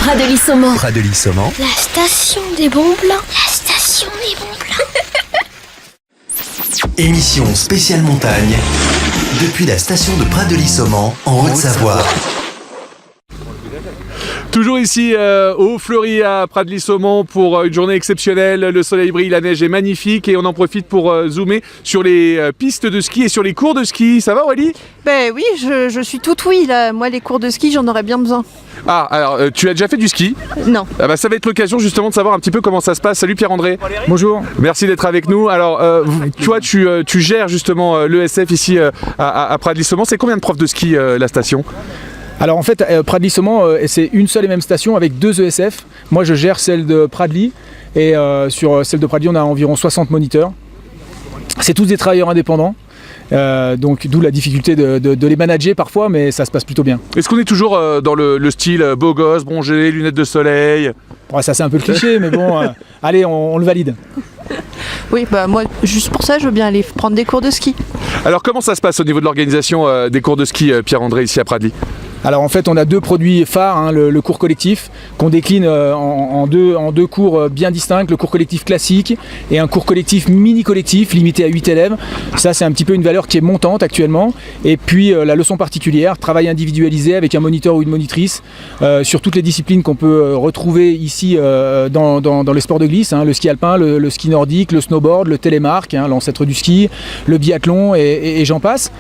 Pradely-Saumon. Pradely-Saumon. La station des bons plans. La station des bons plans. Émission spéciale montagne depuis la station de Pradely-Saumon en Haute-Savoie. Toujours ici au Fleury à Pradely-Saumon pour une journée exceptionnelle. Le soleil brille, la neige est magnifique et on en profite pour zoomer sur les pistes de ski et sur les cours de ski. Ça va Aurélie ? Ben oui, je suis toute oui là. Moi les cours de ski j'en aurais bien besoin. Ah alors tu as déjà fait du ski ? Non. Ah bah, ça va être l'occasion justement de savoir un petit peu comment ça se passe. Salut Pierre-André. Bonjour. Merci d'être avec nous. Alors toi tu gères justement l'ESF ici à Pradely-Saumon. C'est combien de profs de ski la station ? Alors en fait, Pradely-Saumon, c'est une seule et même station avec deux ESF. Moi, je gère celle de Pradely et sur celle de Pradely, on a environ 60 moniteurs. C'est tous des travailleurs indépendants, donc d'où la difficulté de les manager parfois, mais ça se passe plutôt bien. Est-ce qu'on est toujours dans le style beau gosse, bronzé, lunettes de soleil ? Bon, ça c'est un peu le cliché, mais bon, allez, on le valide. Oui, bah moi juste pour ça je veux bien aller prendre des cours de ski. Alors comment ça se passe au niveau de l'organisation des cours de ski, Pierre-André, ici à Pradely ? Alors en fait on a deux produits phares, hein, le cours collectif qu'on décline en deux cours bien distincts, le cours collectif classique et un cours collectif mini collectif limité à 8 élèves. Ça c'est un petit peu une valeur qui est montante actuellement. Et puis la leçon particulière, travail individualisé avec un moniteur ou une monitrice sur toutes les disciplines qu'on peut retrouver ici dans les sports de glisse, hein, le ski alpin, le ski nordique, le snowboard, le télémark, hein, l'ancêtre du ski, le biathlon et j'en passe.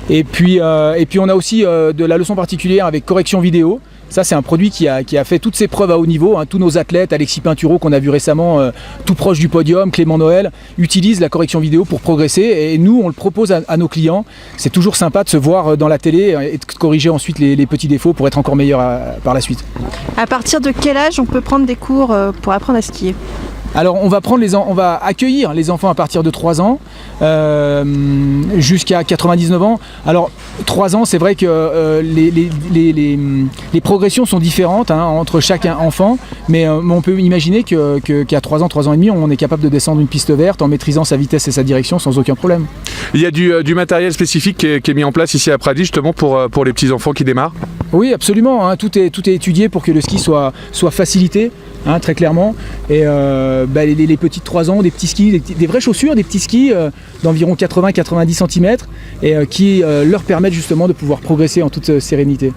Et puis on a aussi de la leçon particulière avec correction vidéo. Ça c'est un produit qui a fait toutes ses preuves à haut niveau, hein. Tous nos athlètes, Alexis Pinturo qu'on a vu récemment tout proche du podium, Clément Noël, utilisent la correction vidéo pour progresser et nous on le propose à nos clients. C'est toujours sympa de se voir dans la télé et de corriger ensuite les petits défauts pour être encore meilleur par la suite. À partir de quel âge on peut prendre des cours pour apprendre à skier ? Alors on va accueillir les enfants à partir de 3 ans jusqu'à 99 ans. Alors 3 ans c'est vrai que les progressions sont différentes, hein, entre chaque enfant, mais on peut imaginer qu'à 3 ans et demi on est capable de descendre une piste verte en maîtrisant sa vitesse et sa direction sans aucun problème. Il y a du matériel spécifique qui est mis en place ici à Pradely justement pour les petits enfants qui démarrent ? Oui absolument, hein, tout est étudié pour que le ski soit facilité. Hein, très clairement, et les petits de 3 ans, des petits skis, des vraies chaussures, des petits skis d'environ 80-90 cm et qui leur permettent justement de pouvoir progresser en toute sérénité.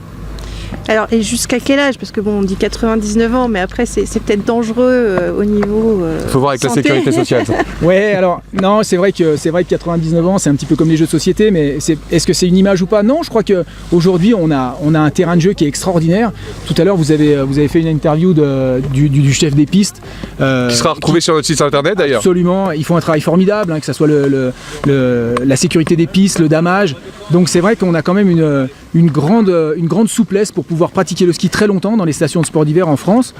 Alors et jusqu'à quel âge ? Parce que bon on dit 99 ans mais après c'est peut-être dangereux au niveau faut voir avec santé. La sécurité sociale. Ouais alors non c'est vrai que 99 ans c'est un petit peu comme les jeux de société, mais est-ce que c'est une image ou pas ? Non, je crois qu'aujourd'hui on a un terrain de jeu qui est extraordinaire. Tout à l'heure vous avez fait une interview du chef des pistes qui sera retrouvé sur notre site internet d'ailleurs. Absolument, ils font un travail formidable, hein, que ce soit la sécurité des pistes, le damage. Donc c'est vrai qu'on a quand même une grande souplesse pour pouvoir pratiquer le ski très longtemps dans les stations de sport d'hiver en France,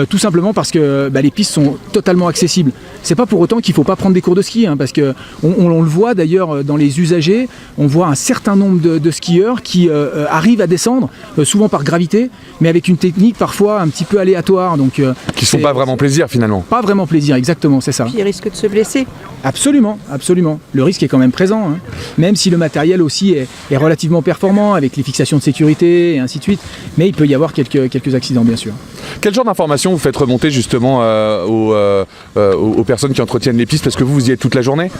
tout simplement parce que les pistes sont totalement accessibles. C'est pas pour autant qu'il faut pas prendre des cours de ski, hein, parce que on le voit d'ailleurs dans les usagers, on voit un certain nombre de skieurs qui arrivent à descendre, souvent par gravité, mais avec une technique parfois un petit peu aléatoire. Donc, qui ne font pas vraiment plaisir finalement. Pas vraiment plaisir, exactement, c'est ça. Puis ils risquent de se blesser. Absolument, absolument. Le risque est quand même présent, hein. Même si le matériel aussi est relativement performant avec les fixations de sécurité et ainsi de suite, mais il peut y avoir quelques accidents bien sûr. Quel genre d'informations vous faites remonter justement aux personnes qui entretiennent les pistes, parce que vous y êtes toute la journée ?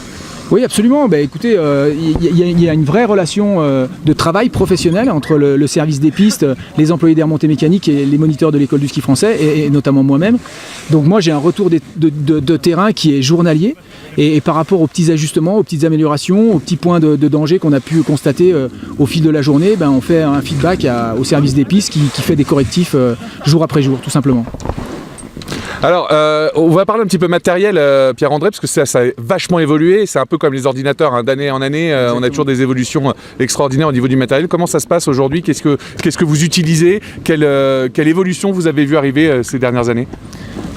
Oui, absolument. Écoutez, il y a une vraie relation de travail professionnel entre le service des pistes, les employés des remontées mécaniques et les moniteurs de l'école du ski français, et notamment moi-même. Donc moi, j'ai un retour de terrain qui est journalier. Et par rapport aux petits ajustements, aux petites améliorations, aux petits points de danger qu'on a pu constater au fil de la journée, on fait un feedback au service des pistes qui fait des correctifs jour après jour, tout simplement. Alors, on va parler un petit peu matériel, Pierre-André, parce que ça a vachement évolué. C'est un peu comme les ordinateurs, hein, d'année en année. On a toujours des évolutions extraordinaires au niveau du matériel. Comment ça se passe aujourd'hui ? Qu'est-ce que vous utilisez ? Quelle évolution vous avez vu arriver ces dernières années ?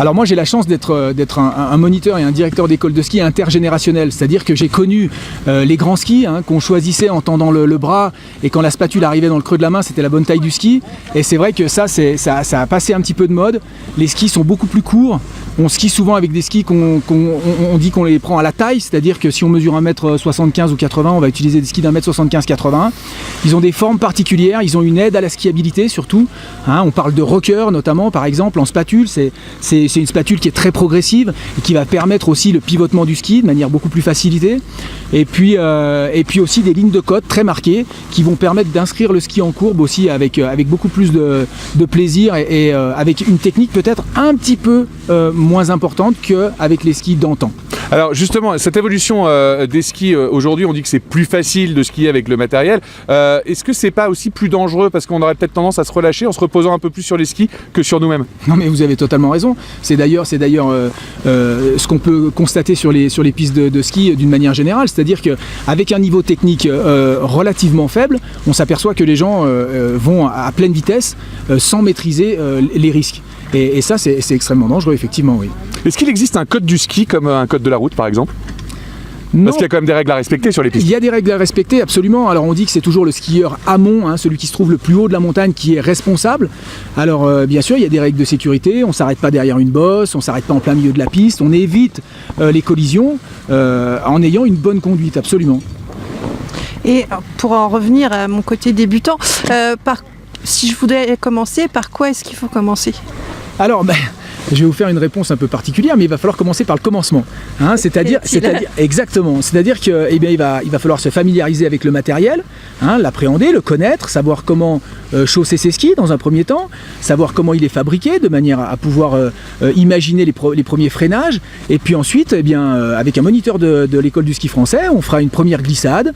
Alors moi j'ai la chance d'être un moniteur et un directeur d'école de ski intergénérationnel, c'est-à-dire que j'ai connu les grands skis qu'on choisissait en tendant le bras, et quand la spatule arrivait dans le creux de la main, c'était la bonne taille du ski. Et c'est vrai que ça a passé un petit peu de mode. Les skis sont beaucoup plus courts. On skie souvent avec des skis on dit qu'on les prend à la taille, c'est-à-dire que si on mesure 1m75 ou 80, on va utiliser des skis d'1m75-80. Ils ont des formes particulières, ils ont une aide à la skiabilité surtout. On parle de rocker notamment, par exemple, en spatule. C'est une spatule qui est très progressive et qui va permettre aussi le pivotement du ski de manière beaucoup plus facilitée. Et puis aussi des lignes de côte très marquées qui vont permettre d'inscrire le ski en courbe aussi avec beaucoup plus de plaisir et avec une technique peut-être un petit peu moins importante qu'avec les skis d'antan. Alors justement, cette évolution des skis aujourd'hui, on dit que c'est plus facile de skier avec le matériel. Est-ce que c'est pas aussi plus dangereux parce qu'on aurait peut-être tendance à se relâcher en se reposant un peu plus sur les skis que sur nous-mêmes? Non mais vous avez totalement raison. C'est d'ailleurs ce qu'on peut constater sur les pistes de ski d'une manière générale. C'est-à-dire qu'avec un niveau technique relativement faible, on s'aperçoit que les gens vont à pleine vitesse sans maîtriser les risques. Et ça, c'est extrêmement dangereux, effectivement, oui. Est-ce qu'il existe un code du ski comme un code de la route, par exemple? Non. Parce qu'il y a quand même des règles à respecter sur les pistes. Il y a des règles à respecter, absolument. Alors on dit que c'est toujours le skieur amont, celui qui se trouve le plus haut de la montagne, qui est responsable. Alors bien sûr, il y a des règles de sécurité. On ne s'arrête pas derrière une bosse, on ne s'arrête pas en plein milieu de la piste. On évite les collisions en ayant une bonne conduite, absolument. Et pour en revenir à mon côté débutant, si je voudrais commencer, par quoi est-ce qu'il faut commencer? Alors, je vais vous faire une réponse un peu particulière, mais il va falloir commencer par le commencement. Exactement. C'est-à-dire qu'il va falloir se familiariser avec le matériel, l'appréhender, le connaître, savoir comment chausser ses skis dans un premier temps, savoir comment il est fabriqué, de manière à pouvoir imaginer les premiers freinages. Et puis ensuite, avec un moniteur de l'école du ski français, on fera une première glissade.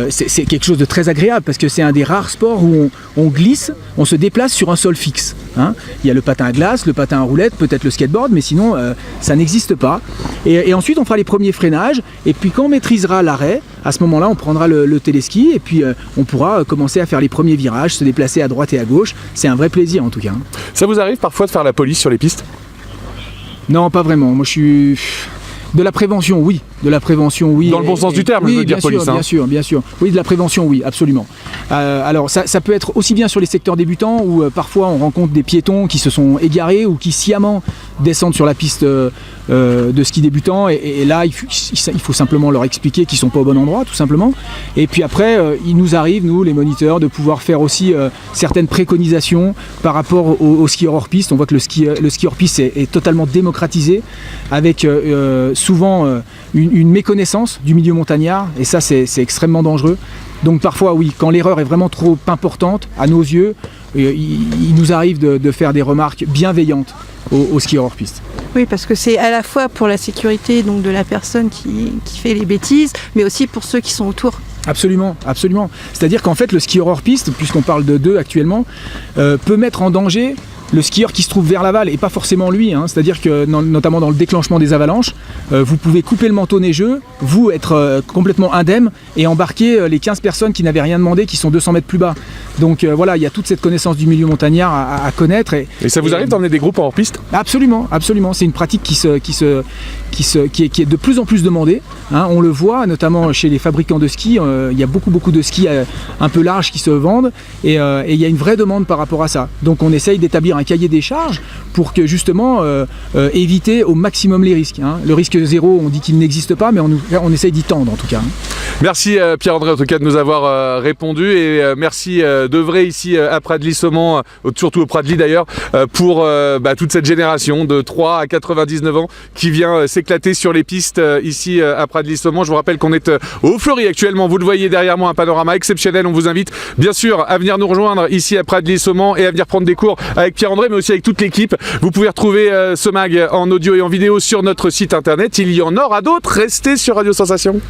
C'est quelque chose de très agréable parce que c'est un des rares sports où on glisse, on se déplace sur un sol fixe. Il y a le patin à glace, le patin à roulette, peut-être le skateboard, mais sinon ça n'existe pas. Et ensuite on fera les premiers freinages, et puis quand on maîtrisera l'arrêt, à ce moment-là on prendra le téléski, et puis on pourra commencer à faire les premiers virages, se déplacer à droite et à gauche. C'est un vrai plaisir en tout cas. Ça vous arrive parfois de faire la police sur les pistes? Non, pas vraiment. Moi je suis... De la prévention, oui. Dans le bon sens du terme, je veux dire police. Bien sûr. Oui, de la prévention, oui, absolument. Alors, ça peut être aussi bien sur les secteurs débutants où parfois on rencontre des piétons qui se sont égarés ou qui sciemment descendent sur la piste de ski débutant. Et là, il faut simplement leur expliquer qu'ils ne sont pas au bon endroit, tout simplement. Et puis après, il nous arrive, nous, les moniteurs, de pouvoir faire aussi certaines préconisations par rapport au ski hors piste. On voit que le ski hors piste est totalement démocratisé avec souvent une méconnaissance du milieu montagnard, et ça c'est extrêmement dangereux. Donc parfois oui, quand l'erreur est vraiment trop importante à nos yeux, il nous arrive de faire des remarques bienveillantes aux skieurs hors piste. Oui, parce que c'est à la fois pour la sécurité donc, de la personne qui fait les bêtises, mais aussi pour ceux qui sont autour. Absolument. C'est-à-dire qu'en fait le skieur hors piste, puisqu'on parle de deux actuellement, peut mettre en danger le skieur qui se trouve vers l'aval, et pas forcément lui, c'est-à-dire que notamment dans le déclenchement des avalanches, vous pouvez couper le manteau neigeux, vous être complètement indemne et embarquer les 15 personnes qui n'avaient rien demandé, qui sont 200 mètres plus bas. Donc voilà, il y a toute cette connaissance du milieu montagnard à connaître. Et ça vous arrive d'emmener des groupes en hors-piste? Absolument. C'est une pratique qui est de plus en plus demandée. On le voit notamment chez les fabricants de skis, il y a beaucoup de skis un peu larges qui se vendent, et il y a une vraie demande par rapport à ça. Donc on essaye d'établir un cahier des charges pour que justement éviter au maximum les risques. Le risque zéro, on dit qu'il n'existe pas, mais on essaye d'y tendre en tout cas. Merci Pierre-André en tout cas de nous avoir répondu, et merci d'œuvrer ici à Pradly-Saumont, surtout au Pradly d'ailleurs, pour toute cette génération de 3 à 99 ans qui vient s'éclater sur les pistes ici à Pradly-Saumont. Je vous rappelle qu'on est au Fleury actuellement, vous le voyez derrière moi, un panorama exceptionnel. On vous invite bien sûr à venir nous rejoindre ici à Pradly-Saumont et à venir prendre des cours avec Pierre-André, mais aussi avec toute l'équipe. Vous pouvez retrouver ce mag en audio et en vidéo sur notre site internet. Il y en aura d'autres, restez sur Radio Sensation.